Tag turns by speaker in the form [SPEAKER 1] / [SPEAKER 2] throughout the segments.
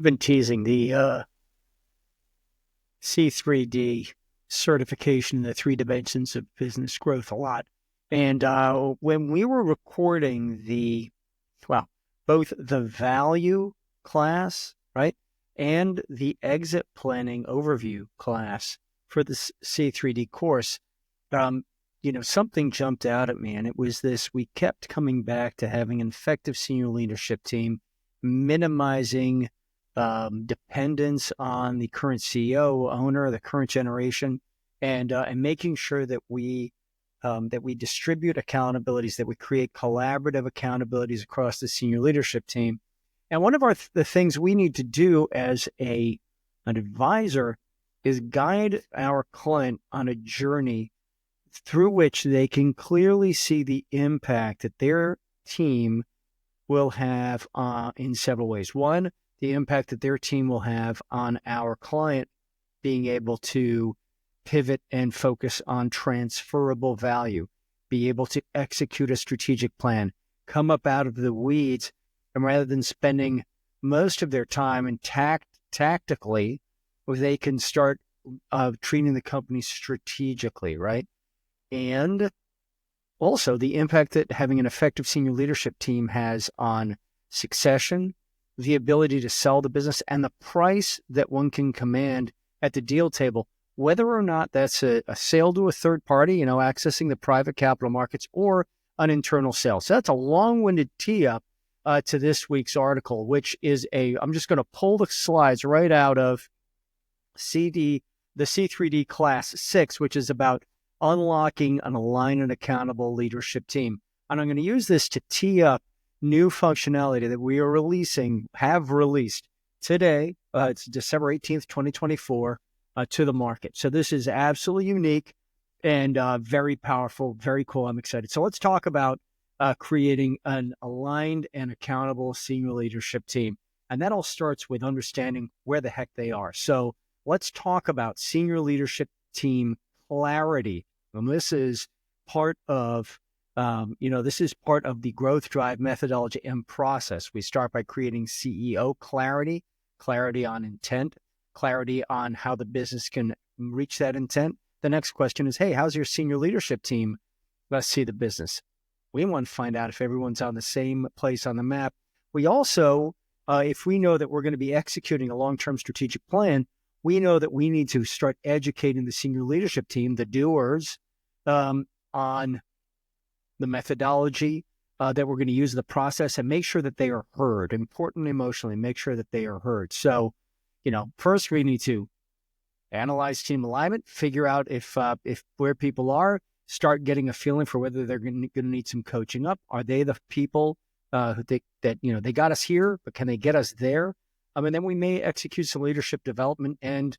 [SPEAKER 1] been teasing the C3D certification in the three dimensions of business growth a lot. And when we were recording both the value class, right, and the exit planning overview class for the C3D course, something jumped out at me, and it was this: we kept coming back to having an effective senior leadership team, minimizing dependence on the current CEO, owner, the current generation, and making sure that we distribute accountabilities, that we create collaborative accountabilities across the senior leadership team. And one of the things we need to do as an advisor is guide our client on a journey through which they can clearly see the impact that their team will have in several ways. One, the impact that their team will have on our client being able to pivot and focus on transferable value, be able to execute a strategic plan, come up out of the weeds, and rather than spending most of their time in tactically, they can start treating the company strategically, right? And also the impact that having an effective senior leadership team has on succession, the ability to sell the business, and the price that one can command at the deal table, whether or not that's a sale to a third party, accessing the private capital markets, or an internal sale. So that's a long-winded tee up to this week's article, which is I'm just going to pull the slides right out of the C3D Class 6, which is about unlocking an aligned and accountable leadership team. And I'm going to use this to tee up new functionality that we have released today. It's December 18th, 2024, to the market. So this is absolutely unique and very powerful, very cool. I'm excited. So let's talk about creating an aligned and accountable senior leadership team. And that all starts with understanding where the heck they are. So let's talk about senior leadership team clarity. And this is part of the growth drive methodology and process. We start by creating CEO clarity on intent, clarity on how the business can reach that intent. The next question is, hey, how's your senior leadership team see the business? We want to find out if everyone's on the same place on the map. We also, if we know that we're going to be executing a long-term strategic plan, we know that we need to start educating the senior leadership team, the doers, on the methodology that we're going to use, the process, and make sure that they are heard. Important emotionally, make sure that they are heard. So, first we need to analyze team alignment, figure out if where people are, start getting a feeling for whether they're going to need some coaching up. Are they the people they got us here, but can they get us there? And then we may execute some leadership development, and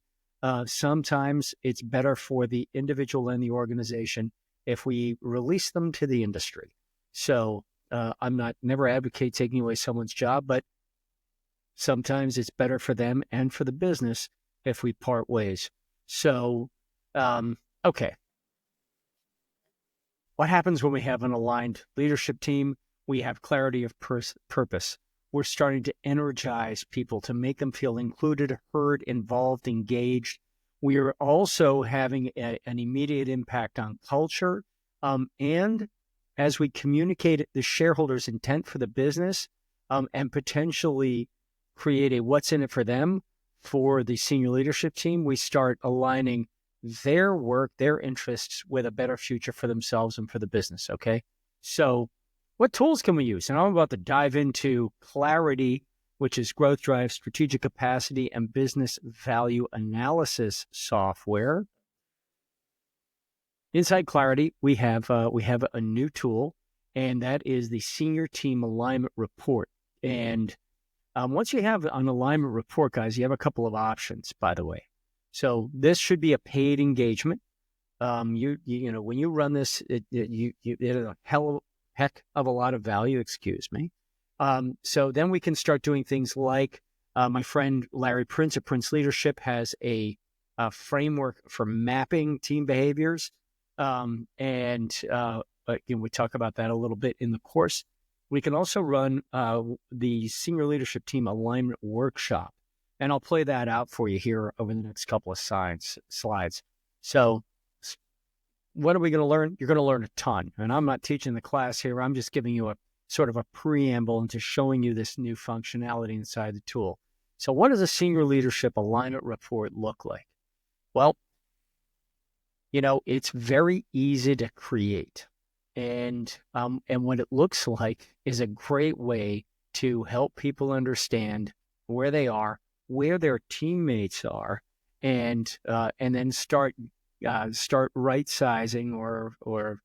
[SPEAKER 1] sometimes it's better for the individual and the organization if we release them to the industry. So I'm never advocate taking away someone's job, but sometimes it's better for them and for the business if we part ways. So, okay. What happens when we have an aligned leadership team? We have clarity of purpose. We're starting to energize people to make them feel included, heard, involved, engaged. We are also having an immediate impact on culture. And as we communicate the shareholders' intent for the business and potentially create a what's in it for them for the senior leadership team, we start aligning their work, their interests with a better future for themselves and for the business, okay? So what tools can we use? And I'm about to dive into Clarity, which is growth drive, strategic capacity, and business value analysis software. Inside Clarity, we have a new tool, and that is the Senior Team Alignment Report. And once you have an alignment report, guys, you have a couple of options, by the way. So this should be a paid engagement. When you run this, it'll heck of a lot of value, excuse me. So then we can start doing things like my friend Larry Prince of Prince Leadership has a framework for mapping team behaviors. And we talk about that a little bit in the course. We can also run the Senior Leadership Team Alignment Workshop. And I'll play that out for you here over the next couple of slides. So what are we going to learn? You're going to learn a ton. And I'm not teaching the class here. I'm just giving you a sort of a preamble into showing you this new functionality inside the tool. So what does a senior leadership alignment report look like? Well, it's very easy to create. And what it looks like is a great way to help people understand where they are, where their teammates are, and then start right sizing or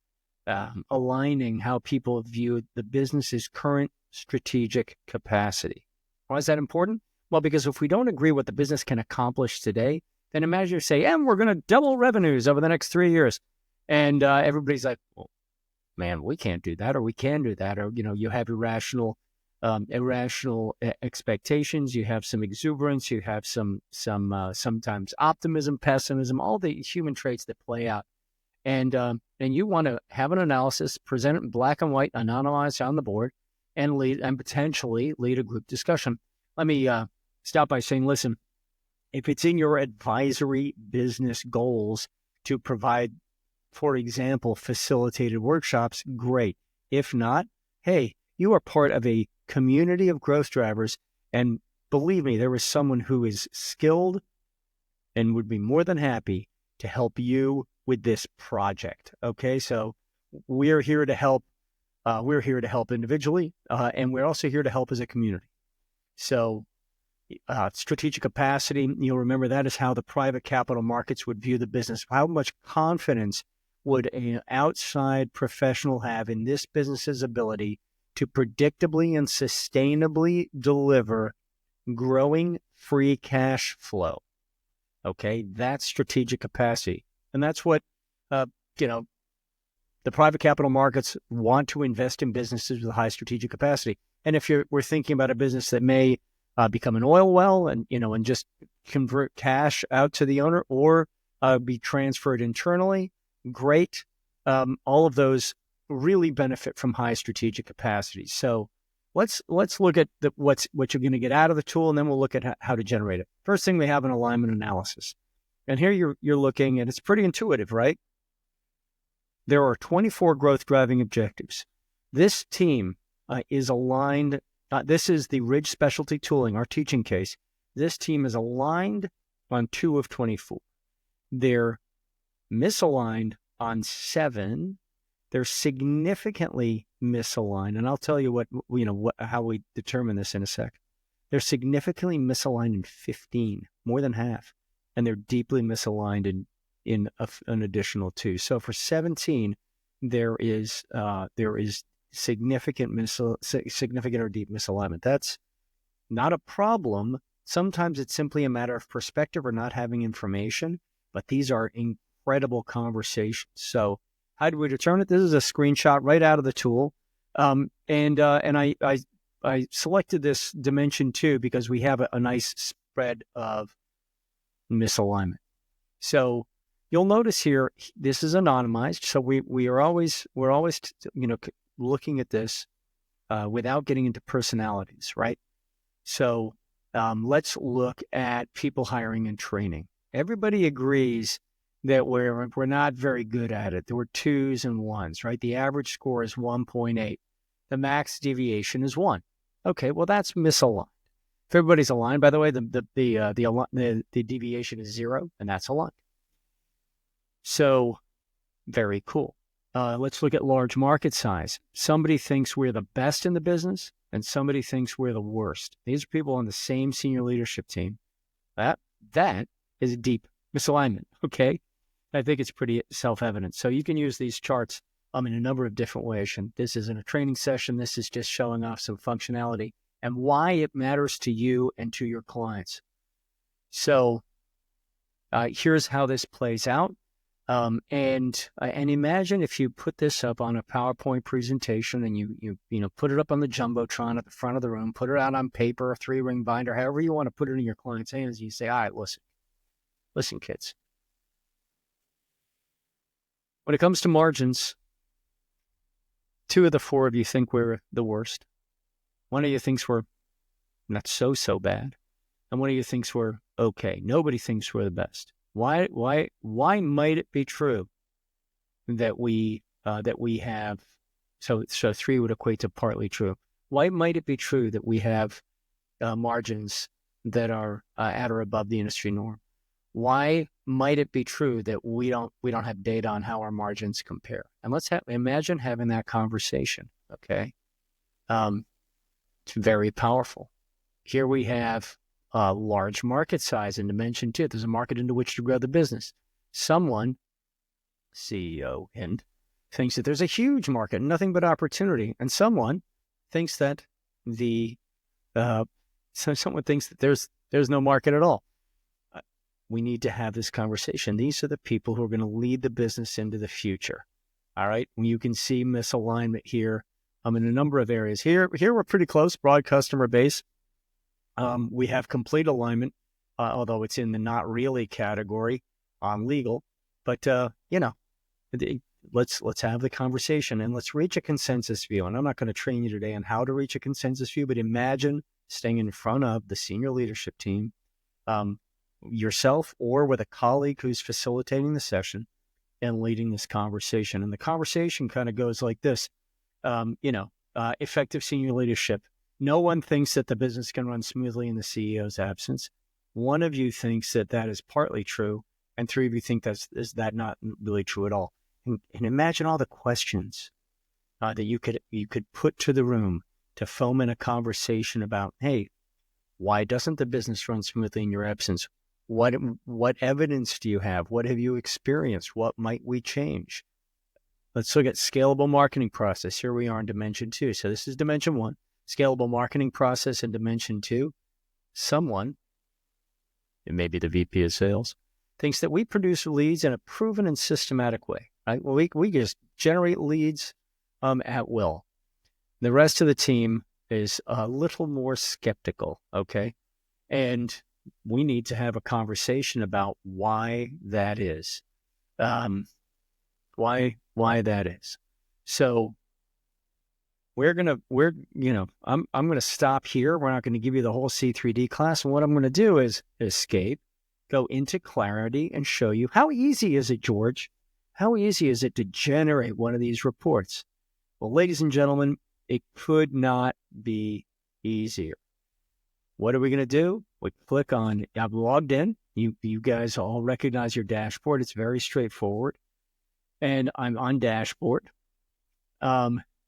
[SPEAKER 1] aligning how people view the business's current strategic capacity. Why is that important? Well, because if we don't agree what the business can accomplish today, then imagine you say, and we're going to double revenues over the next 3 years. And everybody's like, well, man, we can't do that, or we can do that. Or, you have irrational expectations. You have some exuberance. You have some sometimes optimism, pessimism, all the human traits that play out. And you want to have an analysis, present it in black and white, anonymized on the board, and potentially lead a group discussion. Let me start by saying, listen, if it's in your advisory business goals to provide, for example, facilitated workshops, great. If not, hey, you are part of a community of growth drivers, and believe me, there is someone who is skilled and would be more than happy to help you with this project. Okay, so we're here to help. We're here to help individually, and we're also here to help as a community. So strategic capacity, you'll remember that is how the private capital markets would view the business. How much confidence would an outside professional have in this business's ability to predictably and sustainably deliver growing free cash flow? Okay, that's strategic capacity. And that's what, the private capital markets want to invest in businesses with high strategic capacity. And if we're thinking about a business that may become an oil well and just convert cash out to the owner or be transferred internally, great. All of those really benefit from high strategic capacity. So let's look at what you're going to get out of the tool, and then we'll look at how to generate it. First thing, we have an alignment analysis. And here you're looking, and it's pretty intuitive, right? There are 24 growth driving objectives. This team is aligned. This is the Ridge Specialty Tooling, our teaching case. This team is aligned on 2 of 24. They're misaligned on 7. They're significantly misaligned, and I'll tell you how we determine this in a sec. They're significantly misaligned in 15, more than half, and they're deeply misaligned in an additional 2. So for 17, there is significant or deep misalignment. That's not a problem. Sometimes it's simply a matter of perspective or not having information, but these are incredible conversations. So how do we determine it? This is a screenshot right out of the tool. And I selected this dimension 2 because we have a nice spread of misalignment. So you'll notice here, this is anonymized. So we're always looking at this without getting into personalities, right? So let's look at people hiring and training. Everybody agrees that we're not very good at it. There were 2s and 1s, right? The average score is 1.8. The max deviation is 1. Okay, well, that's misaligned. If everybody's aligned, by the way, the deviation is 0, and that's aligned. So very cool. Let's look at large market size. Somebody thinks we're the best in the business, and somebody thinks we're the worst. These are people on the same senior leadership team. That is a deep misalignment, okay? I think it's pretty self-evident. So you can use these charts in a number of different ways. And this isn't a training session. This is just showing off some functionality and why it matters to you and to your clients. So here's how this plays out. And imagine if you put this up on a PowerPoint presentation and you put it up on the Jumbotron at the front of the room, put it out on paper, a 3-ring binder, however you want to put it in your client's hands. You say, all right, listen, kids. When it comes to margins, 2 of the 4 of you think we're the worst. 1 of you thinks we're not so bad. and one of you thinks we're okay. Nobody thinks we're the best. Why might it be true that we have, so 3 would equate to partly true. Why might it be true that we have margins that are at or above the industry norm? Why might it be true that we don't have data on how our margins compare? And let's imagine having that conversation. Okay, it's very powerful. Here we have a large market size and dimension too. There's a market into which to grow the business. Someone, CEO, and thinks that there's a huge market, nothing but opportunity, and someone thinks that someone thinks that there's no market at all. We need to have this conversation. These are the people who are going to lead the business into the future. All right. You can see misalignment here in a number of areas. Here we're pretty close, broad customer base. We have complete alignment, although it's in the not really category on legal. But, let's have the conversation and let's reach a consensus view. And I'm not going to train you today on how to reach a consensus view, but imagine staying in front of the senior leadership team, yourself or with a colleague who's facilitating the session and leading this conversation. And the conversation kind of goes like this, effective senior leadership. No one thinks that the business can run smoothly in the CEO's absence. One of you thinks that is partly true, and 3 of you think is that not really true at all. And imagine all the questions that you could put to the room to foment a conversation about, hey, why doesn't the business run smoothly in your absence? What evidence do you have? What have you experienced? What might we change? Let's look at scalable marketing process. Here we are in dimension 2. So this is dimension 1, scalable marketing process in dimension 2. Someone, it may be the VP of sales, thinks that we produce leads in a proven and systematic way, right? Well, we just generate leads at will. The rest of the team is a little more skeptical, okay? And we need to have a conversation about why that is. Why that is. So I'm going to stop here. We're not going to give you the whole C3D class. And what I'm going to do is escape, go into clarity, and show you how easy is it, George? How easy is it to generate one of these reports? Well, ladies and gentlemen, it could not be easier. What are we going to do? We click on, I've logged in. You guys all recognize your dashboard. It's very straightforward. And I'm on dashboard.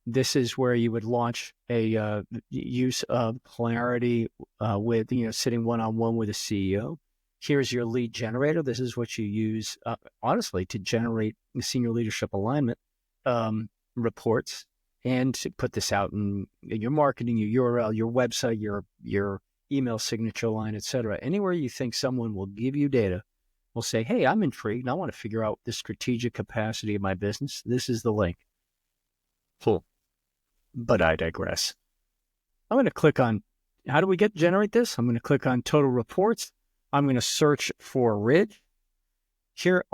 [SPEAKER 1] This is where you would launch a use of clarity with, sitting one-on-one with a CEO. Here's your lead generator. This is what you use, honestly, to generate the senior leadership alignment reports and to put this out in your marketing, your URL, your website, your email signature line, et cetera. Anywhere you think someone will give you data, will say, hey, I'm intrigued. I want to figure out the strategic capacity of my business. This is the link. Cool. But I digress. I'm going to click on, how do we generate this? I'm going to click on total reports. I'm going to search for Ridge. Here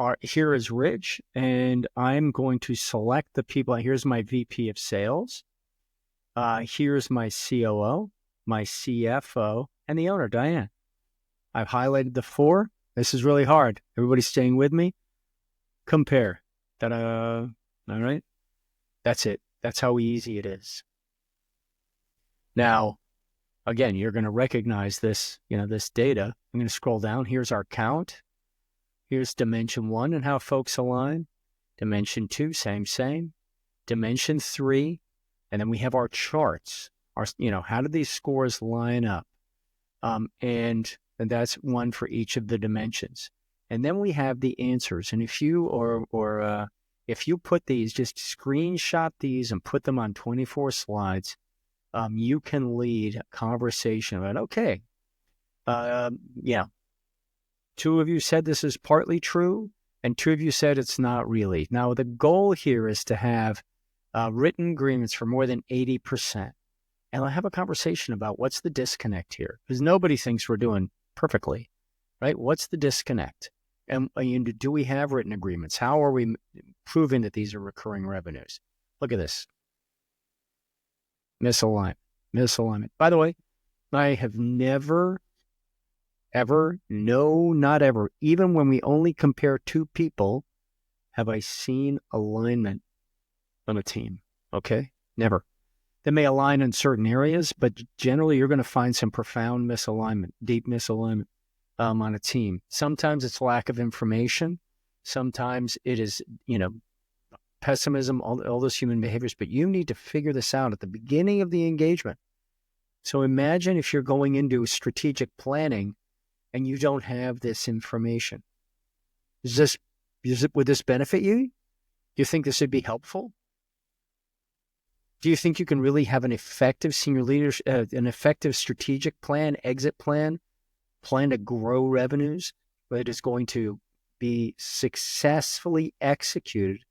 [SPEAKER 1] is Ridge, and I'm going to select the people. Here's my VP of sales. Here's my COO, my CFO, and the owner, Diane. I've highlighted the 4. This is really hard. Everybody staying with me? Compare. Ta-da. All right. That's it. That's how easy it is. Now, again, you're going to recognize this, this data. I'm going to scroll down. Here's our count. Here's dimension 1 and how folks align. Dimension 2, same. Dimension 3, and then we have our charts. How do these scores line up? And that's one for each of the dimensions. And then we have the answers. And if you if you put these, just screenshot these and put them on 24 slides, you can lead a conversation about, okay, 2 of you said this is partly true, and 2 of you said it's not really. Now, the goal here is to have written agreements for more than 80%. And I'll have a conversation about what's the disconnect here, because nobody thinks we're doing perfectly, right? What's the disconnect? And do we have written agreements? How are we proving that these are recurring revenues? Look at this. Misalignment. By the way, I have never ever, no, not ever, even when we only compare two people, have I seen alignment on a team. Okay? Never. They may align in certain areas, but generally you're going to find some profound misalignment, deep misalignment on a team. Sometimes it's lack of information. Sometimes it is, pessimism, all those human behaviors, but you need to figure this out at the beginning of the engagement. So imagine if you're going into strategic planning and you don't have this information. Would this benefit you? Do you think this would be helpful? Do you think you can really have an effective senior leadership, an effective strategic plan, exit plan to grow revenues that is going to be successfully executed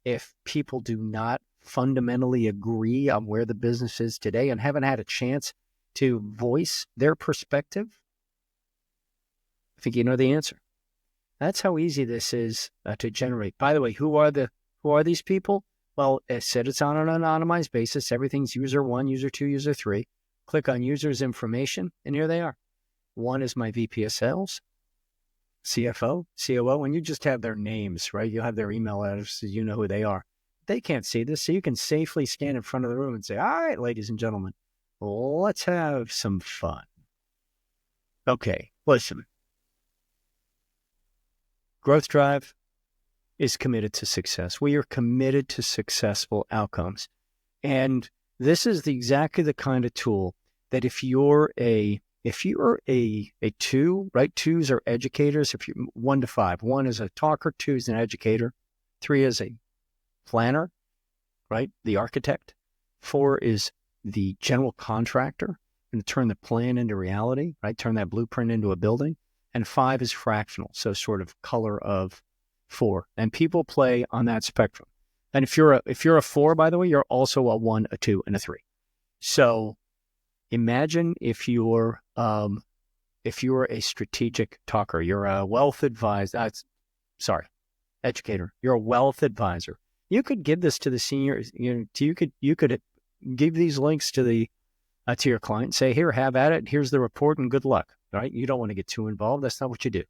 [SPEAKER 1] if people do not fundamentally agree on where the business is today and haven't had a chance to voice their perspective? I think you know the answer. That's how easy this is to generate. By the way, who are these people? Well, as said, it's on an anonymized basis. Everything's user 1, user 2, user 3. Click on user's information, and here they are. One is my VP of sales, CFO, COO, and you just have their names, right? You'll have their email addresses. You know who they are. They can't see this, so you can safely stand in front of the room and say, all right, ladies and gentlemen, let's have some fun. Okay, listen. Growth Drive is committed to success. We are committed to successful outcomes. And this is exactly the kind of tool that if you're a 2, right? 2s are educators. If you're 1 to 5, 1 is a talker, 2 is an educator, 3 is a planner, right? The architect. 4 is the general contractor and turn the plan into reality, right? Turn that blueprint into a building. And 5 is fractional. So sort of color of 4, and people play on that spectrum. And if you're a 4, by the way, you're also a 1, a 2, and a 3. So imagine if you're a strategic talker, you're a wealth advisor. Educator. You're a wealth advisor. You could give this to the seniors. You could give these links to your client. Say, here, have at it. Here's the report, and good luck. Right? You don't want to get too involved. That's not what you do.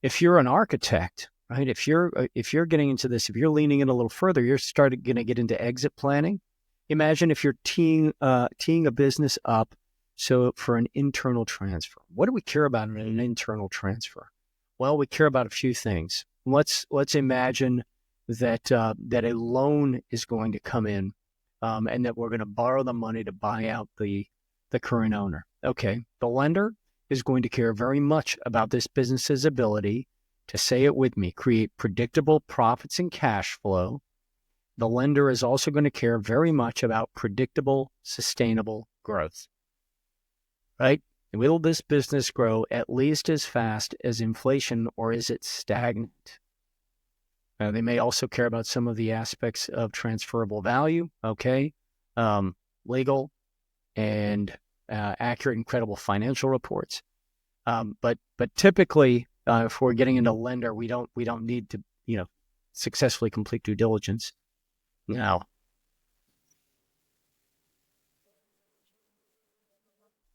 [SPEAKER 1] If you're an architect, right? If you're getting into this, if you're leaning in a little further, you're going to get into exit planning. Imagine if you're teeing a business up for an internal transfer. What do we care about in an internal transfer? Well, we care about a few things. Let's imagine that a loan is going to come in, and that we're going to borrow the money to buy out the current owner. Okay, the lender is going to care very much about this business's ability to, say it with me, create predictable profits and cash flow. The lender is also going to care very much about predictable, sustainable growth, right? Will this business grow at least as fast as inflation, or is it stagnant? They may also care about some of the aspects of transferable value, okay? Legal and accurate and credible financial reports. But typically, if we're getting into lender, we don't need to, successfully complete due diligence. Now,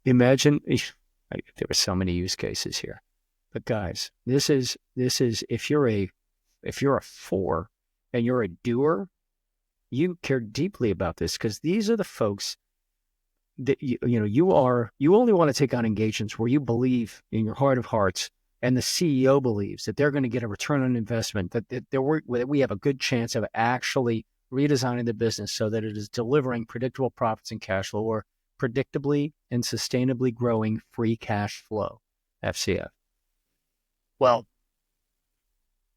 [SPEAKER 1] imagine there were so many use cases here, but guys, this is if you're a 4 and you're a doer, you care deeply about this, because these are the folks that you only want to take on engagements where you believe in your heart of hearts, and the CEO believes that they're going to get a return on investment, that we have a good chance of actually redesigning the business so that it is delivering predictable profits and cash flow, or predictably and sustainably growing free cash flow, FCF. Well,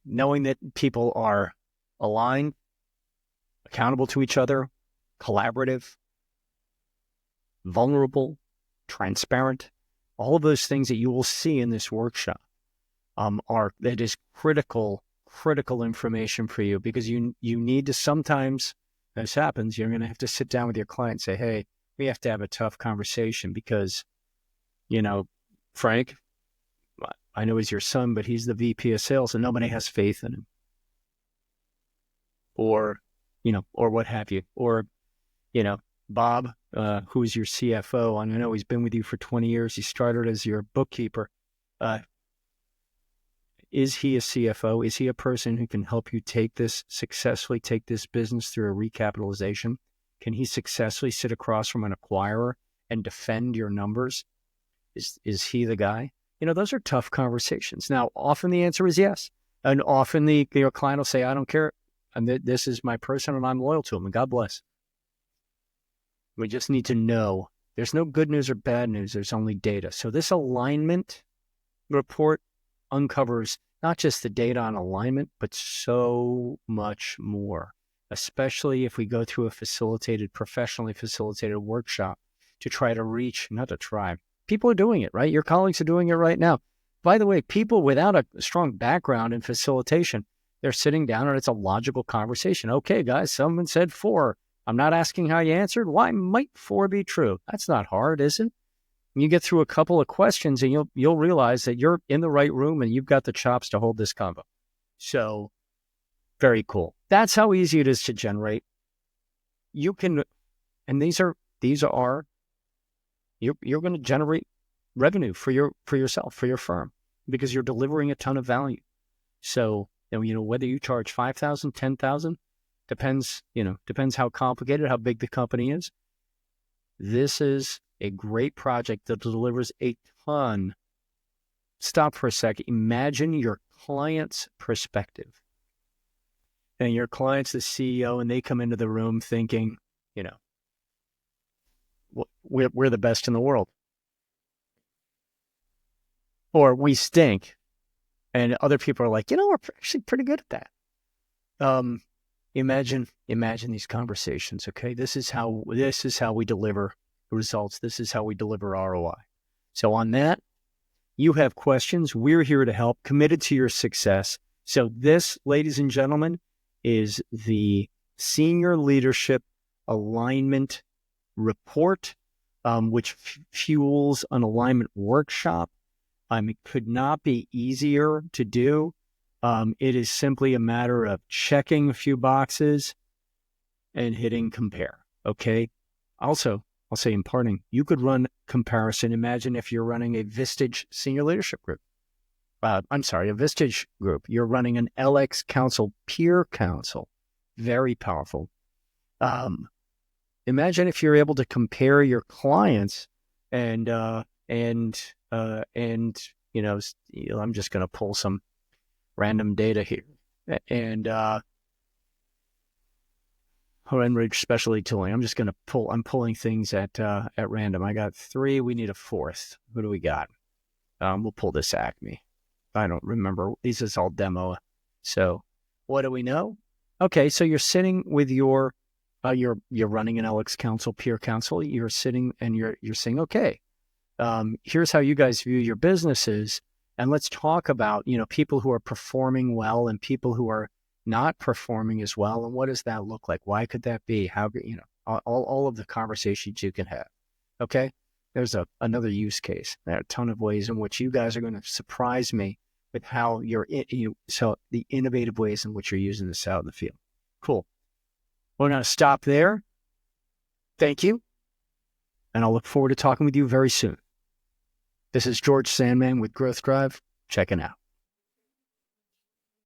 [SPEAKER 1] knowing that people are aligned, accountable to each other, collaborative, vulnerable, transparent, all of those things that you will see in this workshop that is critical information for you, because you need to, sometimes, as happens, you're going to have to sit down with your client and say, hey, we have to have a tough conversation because, Frank, I know he's your son, but he's the VP of sales and nobody has faith in him. Or what have you. Or, Bob, who's your CFO, and I know he's been with you for 20 years. He started as your bookkeeper, Is he a CFO? Is he a person who can help you successfully take this business through a recapitalization? Can he successfully sit across from an acquirer and defend your numbers? Is he the guy? Those are tough conversations. Now, often the answer is yes. And often your client will say, I don't care. And this is my person and I'm loyal to him, and God bless. We just need to know there's no good news or bad news. There's only data. So this alignment report uncovers not just the data on alignment, but so much more, especially if we go through a professionally facilitated workshop to try to reach, not to try, people are doing it, right? Your colleagues are doing it right now. By the way, people without a strong background in facilitation, they're sitting down and it's a logical conversation. Okay, guys, someone said 4. I'm not asking how you answered. Why might 4 be true? That's not hard, is it? You get through a couple of questions and you'll realize that you're in the right room and you've got the chops to hold this convo. So very cool. That's how easy it is to generate. You can, and these are you're going to generate revenue for yourself, for your firm, because you're delivering a ton of value. So, whether you charge $5,000, $10,000, depends how complicated, how big the company is. This is a great project that delivers a ton. Stop for a second. Imagine your client's perspective. And your client's the CEO, and they come into the room thinking, we're the best in the world. Or we stink. And other people are like, we're actually pretty good at that. Imagine these conversations, okay? This is how we deliver results. This is how we deliver ROI. So on that, you have questions. We're here to help, committed to your success. So this, ladies and gentlemen, is the Senior Leadership Alignment Report, which fuels an alignment workshop. It could not be easier to do. It is simply a matter of checking a few boxes and hitting compare. Okay. Also, I'll say in parting, you could run comparison. Imagine if you're running a Vistage senior leadership group. A Vistage group. You're running an LX Council peer council. Very powerful. Imagine if you're able to compare your clients and I'm just going to pull some random data here. And Enrich Specialty Tooling. I'm pulling things at random. I got 3. We need a 4th. Who do we got? We'll pull this Acme. I don't remember. This is all demo. So what do we know? Okay, so you're sitting with you're running an LX Council, peer council. You're sitting and you're saying, okay, here's how you guys view your businesses. And let's talk about, people who are performing well and people who are not performing as well. And what does that look like? Why could that be? How, all of the conversations you can have. Okay. There's another use case. There are a ton of ways in which you guys are going to surprise me with how so the innovative ways in which you're using this out in the field. Cool. We're going to stop there. Thank you. And I'll look forward to talking with you very soon. This is George Sandman with Growth Drive, checking out.